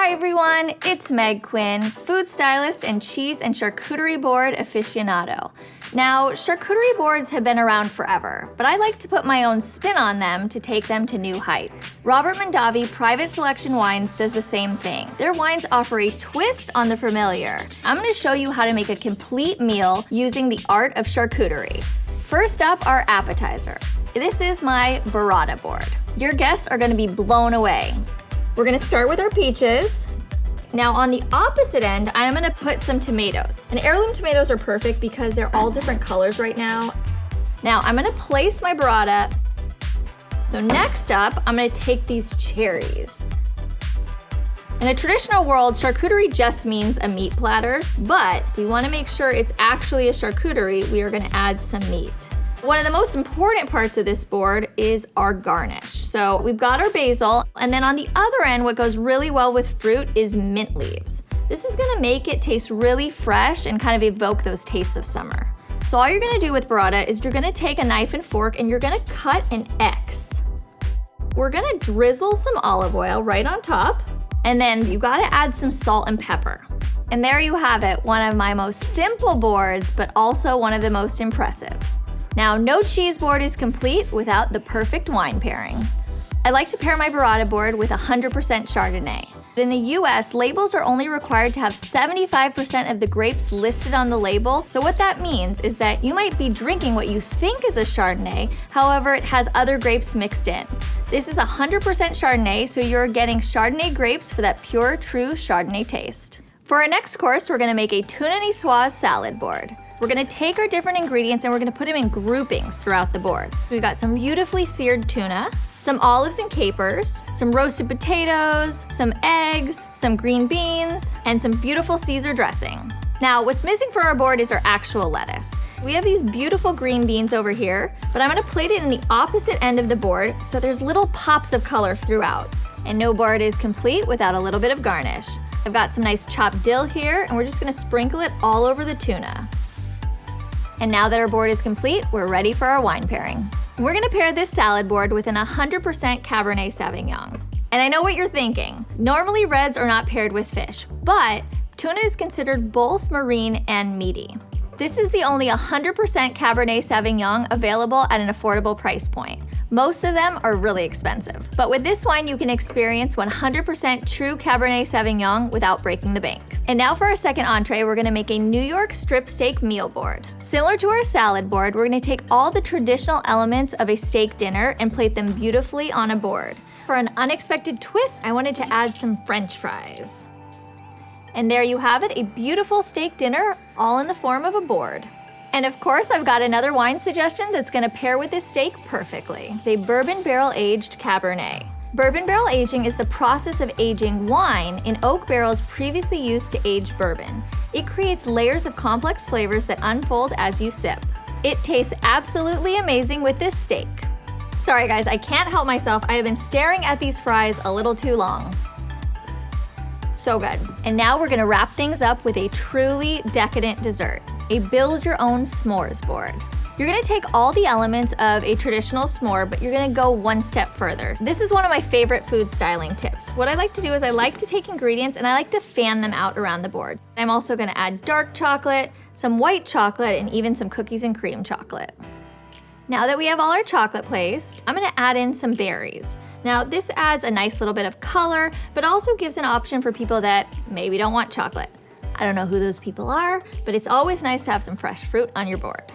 Hi everyone, it's Meg Quinn, food stylist and cheese and charcuterie board aficionado. Now, charcuterie boards have been around forever, but I like to put my own spin on them to take them to new heights. Robert Mondavi Private Selection wines does the same thing. Their wines offer a twist on the familiar. I'm going to show you how to make a complete meal using the art of charcuterie. First up, our appetizer. This is my burrata board. Your guests are going to be blown away. We're gonna start with our peaches. Now on the opposite end, I'm gonna put some tomatoes. And heirloom tomatoes are perfect because they're all different colors right now. Now I'm gonna place my burrata. So next up, I'm gonna take these cherries. In a traditional world, charcuterie just means a meat platter, but if we wanna make sure it's actually a charcuterie, we are gonna add some meat. One of the most important parts of this board is our garnish. So we've got our basil, and then on the other end, what goes really well with fruit is mint leaves. This is gonna make it taste really fresh and kind of evoke those tastes of summer. So all you're gonna do with burrata is you're gonna take a knife and fork and you're gonna cut an X. We're gonna drizzle some olive oil right on top, and then you gotta add some salt and pepper. And there you have it, one of my most simple boards, but also one of the most impressive. Now, no cheese board is complete without the perfect wine pairing. I like to pair my burrata board with 100% Chardonnay. In the US, labels are only required to have 75% of the grapes listed on the label, so what that means is that you might be drinking what you think is a Chardonnay, however, it has other grapes mixed in. This is 100% Chardonnay, so you're getting Chardonnay grapes for that pure, true Chardonnay taste. For our next course, we're gonna make a tuna niçoise salad board. We're gonna take our different ingredients and we're gonna put them in groupings throughout the board. We've got some beautifully seared tuna, some olives and capers, some roasted potatoes, some eggs, some green beans, and some beautiful Caesar dressing. Now, what's missing for our board is our actual lettuce. We have these beautiful green beans over here, but I'm gonna plate it in the opposite end of the board so there's little pops of color throughout. And no board is complete without a little bit of garnish. I've got some nice chopped dill here, and we're just gonna sprinkle it all over the tuna. And now that our board is complete, we're ready for our wine pairing. We're gonna pair this salad board with an 100% Cabernet Sauvignon. And I know what you're thinking. Normally reds are not paired with fish, but tuna is considered both marine and meaty. This is the only 100% Cabernet Sauvignon available at an affordable price point. Most of them are really expensive. But with this wine, you can experience 100% true Cabernet Sauvignon without breaking the bank. And now for our second entree, we're gonna make a New York strip steak meal board. Similar to our salad board, we're gonna take all the traditional elements of a steak dinner and plate them beautifully on a board. For an unexpected twist, I wanted to add some French fries. And there you have it, a beautiful steak dinner, all in the form of a board. And of course, I've got another wine suggestion that's gonna pair with this steak perfectly, the Bourbon Barrel-Aged Cabernet. Bourbon barrel aging is the process of aging wine in oak barrels previously used to age bourbon. It creates layers of complex flavors that unfold as you sip. It tastes absolutely amazing with this steak. Sorry guys, I can't help myself. I have been staring at these fries a little too long. So good. And now we're gonna wrap things up with a truly decadent dessert, a build-your-own s'mores board. You're gonna take all the elements of a traditional s'more, but you're gonna go one step further. This is one of my favorite food styling tips. What I like to do is I like to take ingredients and I like to fan them out around the board. I'm also gonna add dark chocolate, some white chocolate, and even some cookies and cream chocolate. Now that we have all our chocolate placed, I'm gonna add in some berries. Now this adds a nice little bit of color, but also gives an option for people that maybe don't want chocolate. I don't know who those people are, but it's always nice to have some fresh fruit on your board.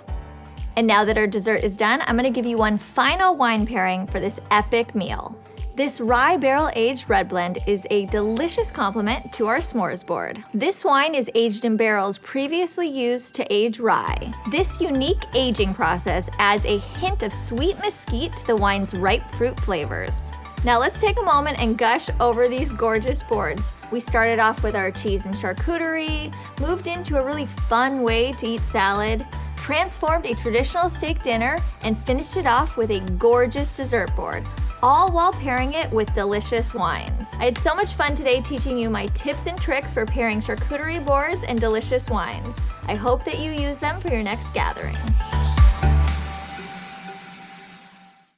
And now that our dessert is done, I'm gonna give you one final wine pairing for this epic meal. This rye barrel-aged red blend is a delicious complement to our s'mores board. This wine is aged in barrels previously used to age rye. This unique aging process adds a hint of sweet mesquite to the wine's ripe fruit flavors. Now let's take a moment and gush over these gorgeous boards. We started off with our cheese and charcuterie, moved into a really fun way to eat salad, transformed a traditional steak dinner, and finished it off with a gorgeous dessert board, all while pairing it with delicious wines. I had so much fun today teaching you my tips and tricks for pairing charcuterie boards and delicious wines. I hope that you use them for your next gathering.